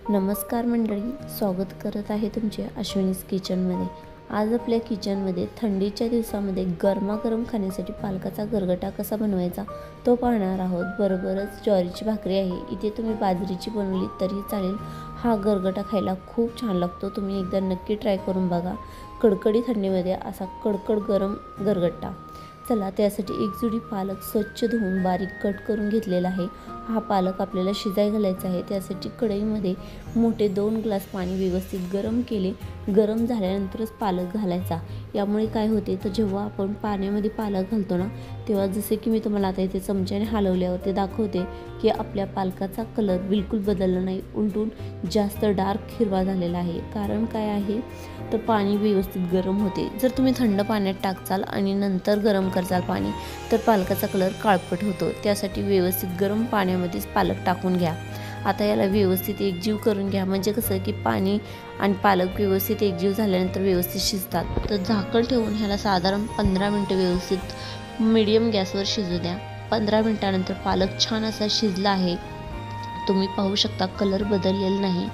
नमस्कार मंडळी, स्वागत करत आहे तुमचे अश्विनीज किचनमध्ये। आज आपल्या किचनमध्ये थंडीच्या दिवसामध्ये गरमागरम खाण्यासाठी पालकाचा गरगटा कसा बनवायचा तो पाहणार आहोत। बरोबरच ज्वारीची भाकरी आहे, इथे तुम्ही बाजरीची बनवली तरी चालेल। हा गरगटा खायला खूप छान लागतो, तुम्ही एकदा नक्की ट्राय करून बघा। कडकडी थंडीमध्ये असा कडकड गरम गरगटा। चला, त्यासाठी एक जुडी पालक स्वच्छ धुवून बारीक कट करून घेतलेला आहे। हा पालक आपल्याला शिजाय घालायचा आहे। त्यासाठी कढईमध्ये मोठे 2 ग्लास पाणी व्यवस्थित गरम केले। गरम झाल्यानंतरच पालक घालायचा। यामुळे काय होते तर जेव्हा आपण पाण्यामध्ये पालक घालतो ना, तेव्हा जसे की मी तुम्हाला आता इथे चमच्याने हलवल्यावर ते दाखवते की आपल्या पालकाचा कलर बिलकुल बदलला नाही, उलटून जास्त डार्क हिरवा झालेला आहे। कारण काय आहे तर पाणी व्यवस्थित गरम होते। जर तुम्ही थंड पाण्यात टाकचाल आणि नंतर गरम करचाल पाणी तर पालकाचा कलर काळपट होतो। त्यासाठी व्यवस्थित गरम पाण्यामध्येच पालक टाकून घ्या। आता याला व्यवस्थित एकजीव करून घ्या, म्हणजे कसं की पाणी आणि पालक व्यवस्थित एकजीव झाल्यानंतर व्यवस्थित शिजतात। तर झाकण ठेवून ह्याला साधारण 15 मिनिटं व्यवस्थित मीडियम गॅसवर शिजू द्या। 15 मिनिटानंतर पालक छान असा शिजला आहे, तुम्ही पाहू शकता कलर बदललेला नाही।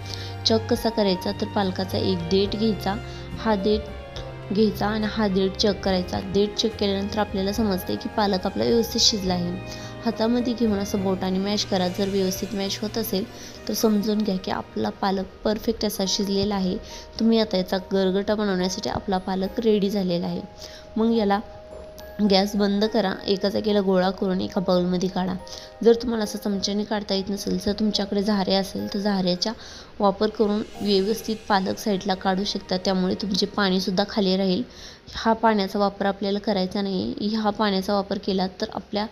चेक कसा करायचा तर पालकाचा एक देठ घ्यायचा, हा देठ घ्यायचा आणि हा देठ चेक करायचा। देठ चेक केल्यानंतर आपल्याला समजते की पालक आपला व्यवस्थित शिजला आहे। हातामध्ये घेऊन असं बोटाने मॅश करा। जर व्यवस्थित मॅश होत असेल तर समजून घ्या की आपला पालक परफेक्ट असा शिजलेला आहे। तुम्ही आता याचा गरगटा बनवण्यासाठी आपला पालक रेडी झालेला आहे। मग याला गॅस बंद करा, एका जागेला गोळा करून एका बाउलमध्ये काढा। जर तुम्हाला असं चमच्याने काढता येत नसेल तर तुमच्याकडे झारे असेल तर झाऱ्याचा वापर करून व्यवस्थित पालक साईडला काढू शकता, त्यामुळे तुमचे पाणीसुद्धा खाली राहील। हा पाण्याचा वापर आपल्याला करायचा नाही, ह्या पाण्याचा वापर केला तर आपल्या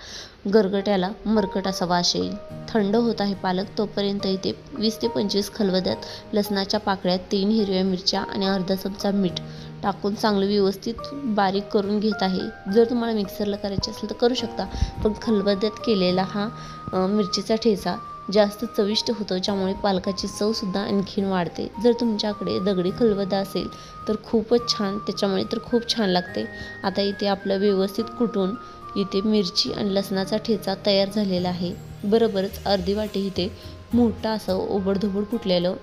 गरगट्याला मरकट असा वास येईल। थंड होत आहे पालक, तोपर्यंत इथे 20 ते 25 खलबत्त्यात लसणाच्या पाकळ्या, 3 हिरव्या मिरच्या आणि अर्धा चमचा मीठ टाकून चांगलं व्यवस्थित बारीक करून घेत आहे। जर तुम्हाला मिक्सरला करायचे असेल तर करू शकता, पण खलबत्त्यात केलेला हा मिरचीचा ठेचा जास्त चविष्ट होतो, ज्यामुळे पालकाची चवसुद्धा आणखीन वाढते। जर तुमच्याकडे दगडी खलबत्ता असेल तर खूपच छान, त्याच्यामुळे तर खूप छान लागते। आता इथे आपलं व्यवस्थित कुटून इथे मिरची आणि लसणाचा ठेचा तयार झालेला आहे। बरोबरच अर्धी वाटी इथे मोठा असं ओबडधोबड कुटलेलं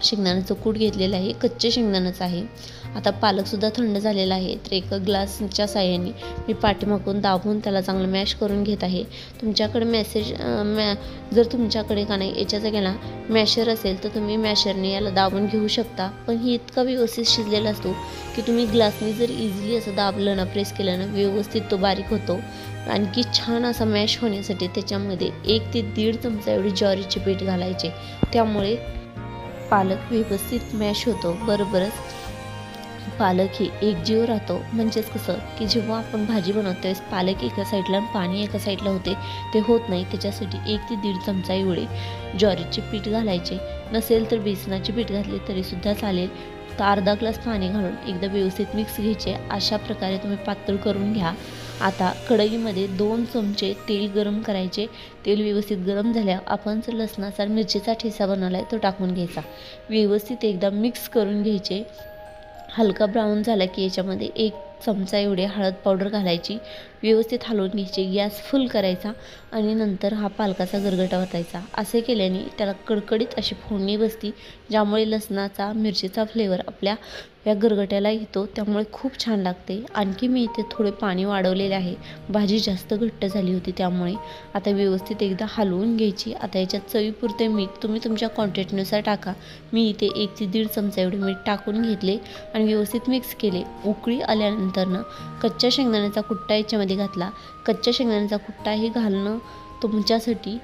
शेंगदाण्याचं कूट घेतलेलं आहे, कच्चे शेंगदाणेच आहे। आता पालकसुद्धा थंड झालेला आहे, तर एका ग्लासच्या साहाय्याने मी पाठीमागून दाबून त्याला चांगलं मॅश करून घेत आहे। तुमच्याकडे जर तुमच्याकडे का नाही याच्या जागेला मॅशर असेल तर तुम्ही मॅशरने याला दाबून घेऊ शकता, पण ही इतका व्यवस्थित शिजलेला असतो की तुम्ही ग्लासने जर इझिली असं दाबलं ना, प्रेस केलं ना, व्यवस्थित तो बारीक होतो। आणखी छान असा मॅश होण्यासाठी त्याच्यामध्ये 1 ते 1.5 चमचा एवढी ज्वारीचे पीठ घालायचे, त्यामुळे पालक व्यवस्थित मॅश होतो। बरोबरच पालक ही एकजीव राहतो, म्हणजेच कसं की जेव्हा आपण भाजी बनवतो त्यावेळेस पालक एका साईडला आणि पाणी एका साईडला होते, ते होत नाही। त्याच्यासाठी 1 ते 1.5 चमचा एवढे ज्वारीचे पीठ घालायचे, नसेल तर बेसनाचे पीठ घातले तरीसुद्धा चालेल। तर अर्धा ग्लास पाणी घालून एकदा व्यवस्थित मिक्स घ्यायचे। अशा प्रकारे तुम्ही पातळ करून घ्या। आता कढईमध्ये 2 चमचे तेल गरम करायचे। तेल व्यवस्थित गरम झाल्यावर आपण जर लसणाचा मिरचीचा ठेचा बनवला आहे तो टाकून घ्यायचा, व्यवस्थित एकदा मिक्स करून घ्यायचे। हलका ब्राऊन झाला की याच्यामध्ये 1 चमचा एवढे हळद पावडर घालायची, व्यवस्थित हलवून घ्यायची। गॅस फुल करायचा आणि नंतर हा पालकाचा गरगटा वतायचा। असे केल्याने त्याला कडकडीत अशी फोडणी बसती, ज्यामुळे लसणाचा मिरचीचा फ्लेवर आपल्या या गरगट्याला येतो, त्यामुळे खूप छान लागते। आणखी मी इथे थोडे पाणी वाढवलेले आहे, भाजी जास्त घट्ट झाली होती त्यामुळे। आता व्यवस्थित एकदा हलवून घ्यायची। आता याच्यात चवीपुरते मीठ तुम्ही तुमच्या क्वांटिटीनुसार टाका। मी इथे 1 ते 1.5 चमचा एवढे मीठ टाकून घेतले आणि व्यवस्थित मिक्स केले। उकळी आल्यानंतर ना कच्च्या शेंगदाण्याचा कुट्टा याच्यामध्ये घातला। कच्च्या शेंगदाण्याचा कुट्टाही घालणं तुमच्यासाठी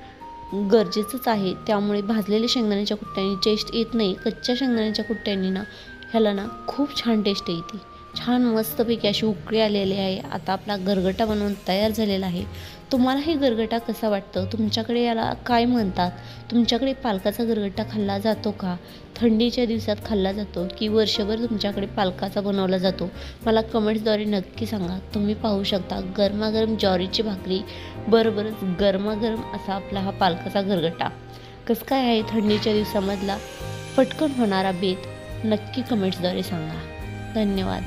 गरजेचंच आहे, त्यामुळे भाजलेल्या शेंगदाण्याच्या कुट्ट्याने टेस्ट येत नाही। कच्च्या शेंगदाण्याच्या कुट्ट्याने ना ह्याला ना खूप छान टेस्ट येते। छान मस्तपैकी अशी उकळी आलेली आहे। आता आपला गरगटा बनवून तयार झालेला आहे। तुम्हाला हे गरगटा कसा वाटतं? तुमच्याकडे याला काय म्हणतात? तुमच्याकडे पालकाचा गरगटा खाल्ला जातो का? थंडीच्या दिवसात खाल्ला जातो की वर्षभर तुमच्याकडे पालकाचा बनवला जातो? मला कमेंट्सद्वारे नक्की सांगा। तुम्ही पाहू शकता गरमागरम ज्वारीची भाकरी बरोबरच गरमागरम असा आपला हा पालकाचा गरगटा। कसं काय आहे थंडीच्या दिवसामधला पटकन होणारा बेत? नक्की कमेंट्सद्वारे सांगा। धन्यवाद।